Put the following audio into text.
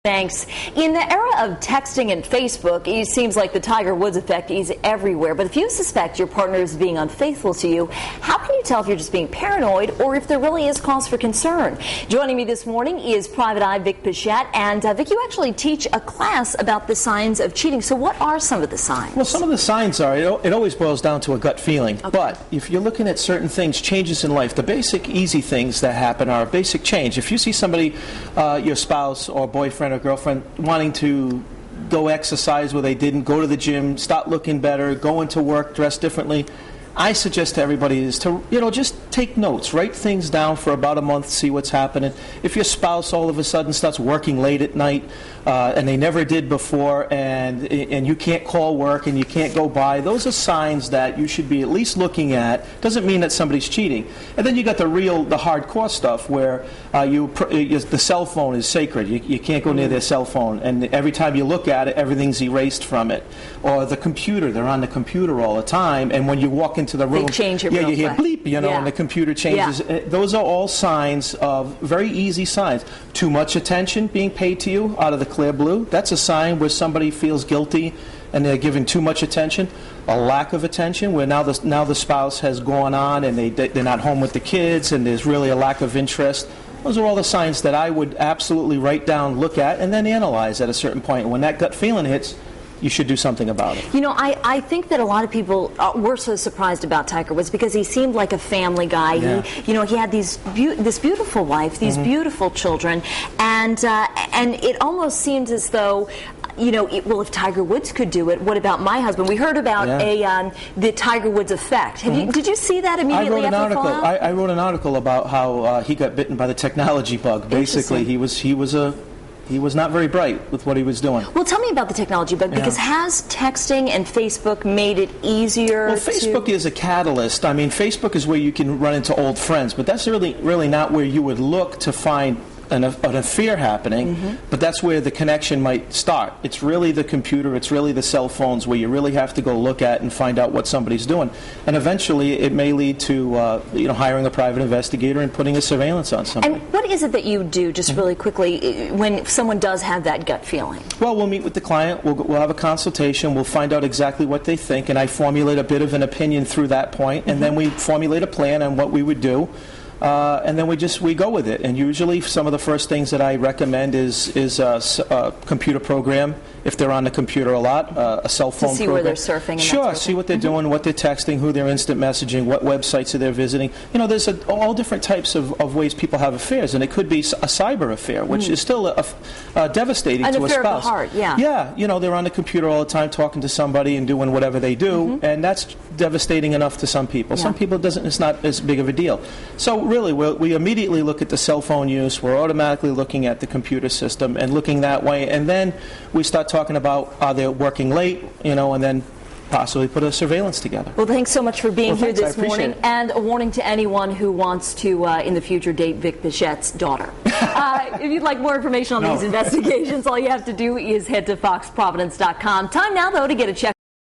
Thanks. In the era of texting and Facebook, it seems like the Tiger Woods effect is everywhere. But if you suspect your partner is being unfaithful to you, how can you tell if you're just being paranoid or if there really is cause for concern? Joining me this morning is Private Eye Vic Pichette. And Vic, you actually teach a class about the signs of cheating. So what are some of the signs? Well, some of the signs are, it always boils down to a gut feeling. Okay. But if you're looking at certain things, changes in life, the basic easy things that happen are a basic change. If you see somebody, your spouse or boyfriend or girlfriend, wanting to go exercise where they didn't, go to the gym, start looking better, go into work, dress differently, I suggest to everybody is to, just take notes, write things down for about a month, see what's happening. If your spouse all of a sudden starts working late at night and they never did before, and you can't call work and you can't go by, those are signs that you should be at least looking at. Doesn't mean that somebody's cheating. And then you got the hardcore stuff where the cell phone is sacred. You can't go near their cell phone, and every time you look at it, everything's erased from it. Or the computer, they're on the computer all the time, and when you walk into the room, they change it you hear bleep, and the computer changes. Yeah. Those are all signs of very easy signs. Too much attention being paid to you out of the clear blue, that's a sign where somebody feels guilty and they're giving too much attention. A lack of attention, where now the spouse has gone on and they're not home with the kids and there's really a lack of interest. Those are all the signs that I would absolutely write down, look at, and then analyze at a certain point. When that gut feeling hits, you should do something about it. I think that a lot of people were so surprised about Tiger Woods because he seemed like a family guy. Yeah. He had this beautiful wife, these beautiful children, and it almost seemed as though, well, if Tiger Woods could do it, what about my husband? We heard about the Tiger Woods effect. Did you see that immediately after the fallout? I wrote an article about how he got bitten by the technology bug. Basically, he was not very bright with what he was doing. Well, tell me about the technology bug, because has texting and Facebook made it easier? Well, Facebook is a catalyst. I mean, Facebook is where you can run into old friends, but that's really not where you would look to find an affair happening, but that's where the connection might start. It's really the computer, it's really the cell phones where you really have to go look at and find out what somebody's doing. And eventually it may lead to hiring a private investigator and putting a surveillance on somebody. And what is it that you do, just really quickly, when someone does have that gut feeling? Well, we'll meet with the client, we'll have a consultation, we'll find out exactly what they think, and I formulate a bit of an opinion through that point, and then we formulate a plan on what we would do. And then we go with it. And usually some of the first things that I recommend is a computer program, if they're on the computer a lot, a cell phone program. To see where they're surfing and Sure, that sort of see what they're doing, what they're texting, who they're instant messaging, what websites are they visiting. There's all different types of ways people have affairs, and it could be a cyber affair, which is still devastating to a spouse. An affair of the heart, yeah. Yeah, they're on the computer all the time talking to somebody and doing whatever they do, and that's devastating enough to some people. Yeah. Some people it's not as big of a deal. So really, we immediately look at the cell phone use, we're automatically looking at the computer system and looking that way, and then we start talking about are they working late, and then possibly put a surveillance together. Well, thanks so much for being here this morning. It. And a warning to anyone who wants to, in the future, date Vic Pichette's daughter. If you'd like more information on these investigations, all you have to do is head to foxprovidence.com. Time now, though, to get a check.